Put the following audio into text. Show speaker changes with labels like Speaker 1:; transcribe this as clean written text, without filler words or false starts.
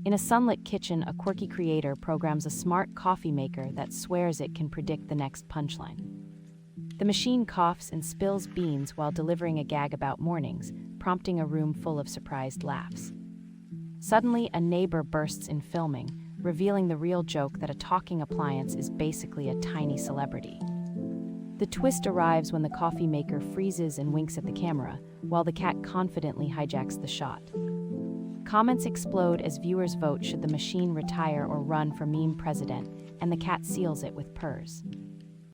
Speaker 1: In a sunlit kitchen, a quirky creator programs a smart coffee maker that swears it can predict the next punchline. The machine coughs and spills beans while delivering a gag about mornings, prompting a room full of surprised laughs. Suddenly, a neighbor bursts in filming, revealing the real joke that a talking appliance is basically a tiny celebrity. The twist arrives when the coffee maker freezes and winks at the camera, while the cat confidently hijacks the shot. Comments explode as viewers vote should the machine retire or run for meme president, and the cat seals it with purrs.